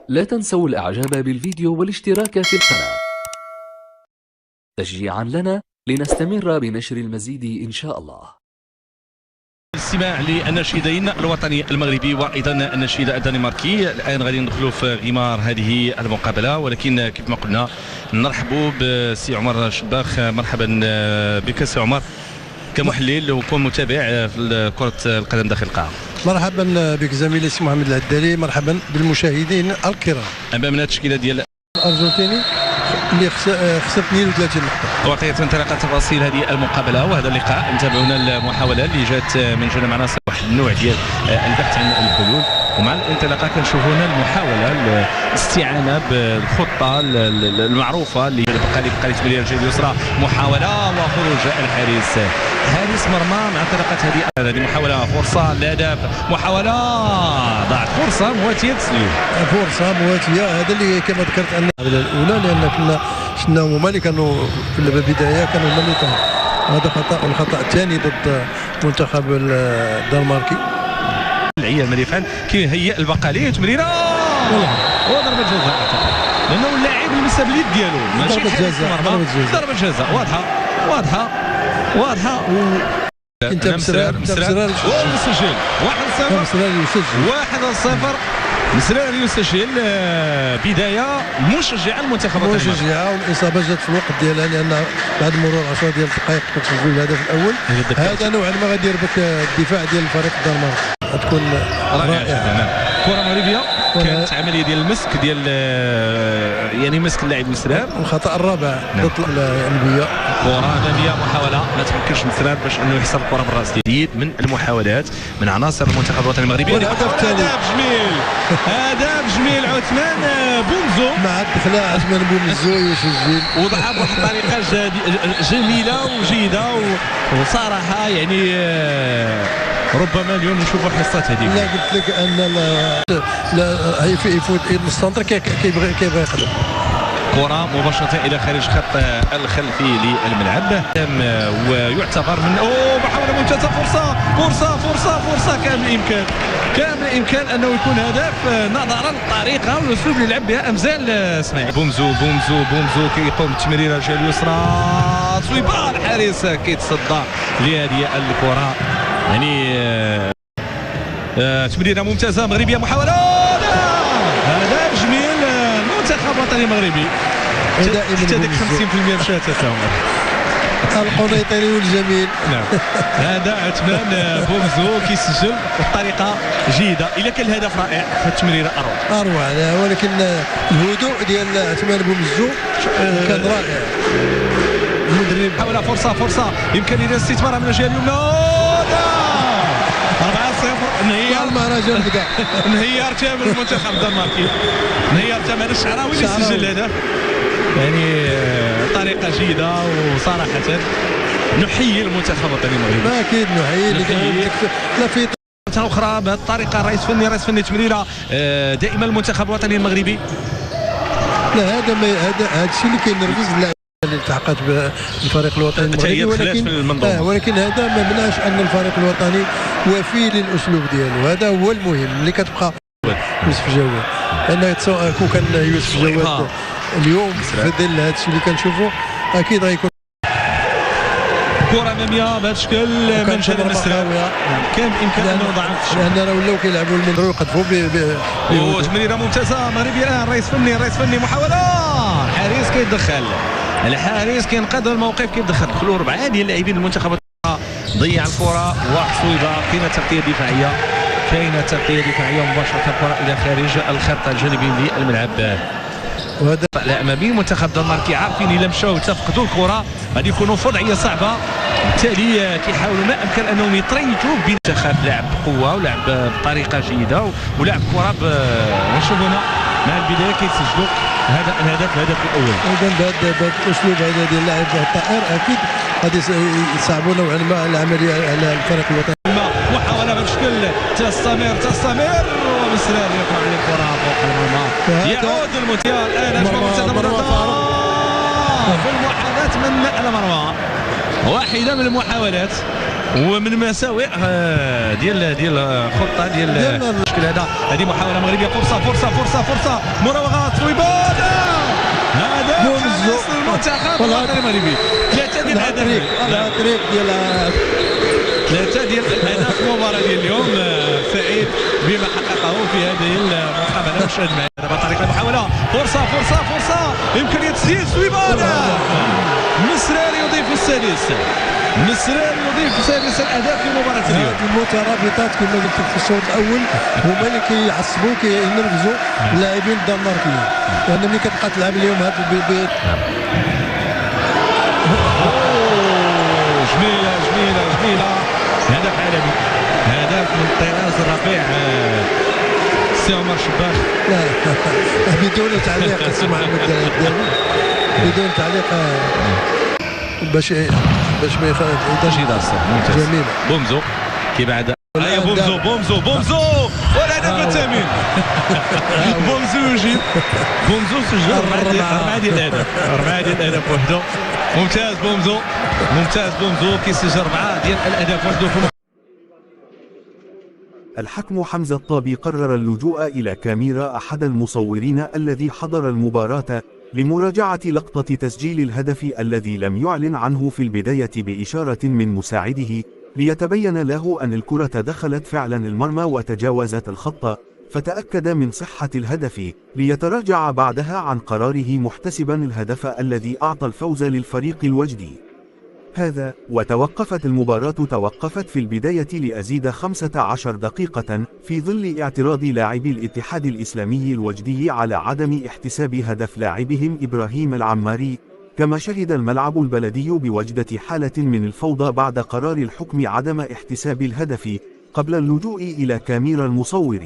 لا تنسوا الإعجاب بالفيديو والاشتراك في القناة تشجيعا لنا لنستمر بنشر المزيد إن شاء الله. الاستماع للنشيدين الوطني المغربي وايضا النشيد الدنماركي. الان غادي ندخلوا في غمار هذه المقابله، ولكن كيف ما قلنا نرحبوا بسي عمر شباخ. مرحبا بك سي عمر كمحلل وكمتابع في كرة القدم داخل القاعة. مرحبا بك زميلي سي محمد العدالي، مرحبا بالمشاهدين الكرام. امامنا التشكيله ديال الارجنتيني اللي خسر 32 نقطة. وقيت انطلاقة تفاصيل هذه المقابلة وهذا اللقاء. نتابعونا المحاولة اللي جات من جميع عناصر واحد النوع ديال البحث عن الحلول، ومع الانطلاقة كنشوفوا هنا المحاولة الاستعانة بالخطة المعروفة اللي بقى لتمرير الجهة اليسرى. محاولة وخروج حارس مرمى مع انطلاقة هذه المحاولة. فرصة للهدف، محاولة ضاعت، فرصة مواتية تسليم، فرصة مواتية. هذا اللي كما ذكرت أن الأولى، لأن كنا شفناهم هما اللي كانوا في البداية، كانوا هما اللي كانوا. هذا خطأ، والخطأ الثاني ضد المنتخب الدنماركي. العيال مدافعا كيهيئ البقاليه تمريره وضربه جزاء، لانه اللاعب لمس باليد ديالو ماشي ضربه جزاء. ضربه جزاء واضحه انت مسرار ومسجل 1-0 مسرار يسجل. بدايه مشجعه المنتخب الوطني، مشجعه، والاصابه جات في الوقت ديالها، لان بعد مرور 10 ديال الدقائق تسجل الهدف الاول. هذا نوعا ما غادي يربك الدفاع ديال الفريق الدنماركي، تكون رائعه. كره مغربيه كانت عمليه ديال المسك ديال يعني مسك اللاعب مسرار. الخطا الرابع ضد الانبياء. كره اماميه، محاوله ما تمكنش مسرار باش انه يحصل الكره بالراس. جديد من المحاولات من عناصر المنتخب الوطني المغربي. والهدف الثاني هدف جميل عثمان بومزو مع الدخله. عثمان بومزو يسجل وضعها بواحد الطريقه جميله وجيده، وصراحه يعني ربما اليوم نشوفوا حصه هذيك. لا قلت لك ان لا يفوت السنتر كيبغي يقدم. كرة مباشرة إلى خارج خط الخلفي للملعب، ويعتبر من محاولة ممتازة. فرصة كامل الإمكان أنه يكون هدف، نظرا للطريقة والأسلوب اللي لعب بها أمزال اسماعيل. بومزو كيقوم بتمرير الجهة اليسرى، صويبه الحارس كيتصدى لهذه الكرة. يعني تمريرة ممتازة مغربية، محاولة هدف جميل المنتخب الوطني المغربي. حتى ديك 50% مشات عمر القنيطري والجميل. نعم هذا عثمان بومزو كيسجل بطريقه جيده. الا كان الهدف رائع فالتمريره اروع، ولكن الهدوء ديال عثمان بومزو كان رائع. المدرب حاول فرصه يمكن الاستثمار من الجهه اليمنى. 4-0 انهيار المهرجان بدا. انهيار كامل المنتخب الدنماركي، انهيار كامل. الشعراوي اللي سجل الهدف، يعني طريقه جيده. وصراحه نحيي المنتخب الوطني المغربي. اكيد نحيي. لا في اخرى بهذه الطريقه. رئيس فني تمريره دائما المنتخب الوطني المغربي. لا هذا الشيء اللي كينرفز اللاعب اللي التحقت بالفريق الوطني المغربي، ولكن هذا ما منعش ان الفريق الوطني وفي للاسلوب ديالو. هذا هو المهم اللي كتبقى. يوسف جواد، لان كون كان يوسف جواد اليوم في ظل هذا الشيء اللي كنشوفوا اكيد غيكون كره اماميه بهذا الشكل من جهه المسرار. كان بامكان انه يضعف، لان راه ولاو كيلعبوا المنظر ويقذفوا وتمريره ممتازه مغربيه. الان رئيس فني محاوله، الحارس كيدخل، الحارس كينقذ الموقف، دخلوا 4 ديال اللاعبين المنتخب ضيع الكره. وصويبه كاينه تغطيه دفاعيه مباشره. الكره الى خارج الخط الجانبي للملعب. وهذا الامامي المنتخب الدنماركي عارفين الا مشاو تفقدوا الكره غادي يكونوا في وضعيه صعبه، بالتالي كيحاولوا ما امكن انهم يتريثوا بمنتخب لعب بقوه ولعب بطريقه جيده ولعب كره. نشوفوا هنا مع البدايه كيسجلوا هذا الهدف الاول. اذا بهذا الاسلوب هذا ديال اللاعب الطائر اكيد غادي يصعبوا نوعا ما العمليه على الفريق الوطني. محاوله بشكل تستمر ومسرار يقع على الكره فوق المرمى. يعود الموتيال الان في المحاولات من المرمى. واحده من المحاولات ومن مساوئ ديال خطه ديال الشكل هذا. هذه محاوله مغربيه، فرصه مراوغات صويبان، هذا حارس المنتخب الوطني المغربي. ثلاثه ديال الاهداف في المباراه ديال اليوم. سعيد بما حققه في هذه المقابله والشاهد معنا دابا طريق المحاوله. فرصه امكانيه تسجيل صويبان. مسراري يضيف السادس، الاهداف في مباراه اليوم. المترابطات كما قلت في الشوط الاول هما اللي كيعصبوا كينرفزوا اللاعبين الدنماركيين، لان ملي كتبقى تلعب اليوم هذا جميله هدف عالمي، هدف من الطراز الرفيع. سي عمر شباخ. لا بدون تعليق سي محمد الداوي، بدون تعليق باش ما يفوتش. ممتاز. جميل. بومزو كيبعد. بومزو والهدف الثامن. بومزو يجيب. بومزو سجل 4 ديال الاهداف وحده. ممتاز بومزو كيسجل 4 ديال الاهداف وحده. الحكم حمزة الطابي قرر اللجوء إلى كاميرا أحد المصورين الذي حضر المباراة لمراجعة لقطة تسجيل الهدف الذي لم يعلن عنه في البداية بإشارة من مساعده، ليتبين له أن الكرة دخلت فعلا المرمى وتجاوزت الخط، فتأكد من صحة الهدف، ليتراجع بعدها عن قراره محتسبا الهدف الذي أعطى الفوز للفريق الوجدي. هذا وتوقفت المباراة في البداية لأزيد 15 دقيقة في ظل اعتراض لاعبي الاتحاد الإسلامي الوجدي على عدم احتساب هدف لاعبهم إبراهيم العماري، كما شهد الملعب البلدي بوجدة حالة من الفوضى بعد قرار الحكم عدم احتساب الهدف قبل اللجوء إلى كاميرا المصور.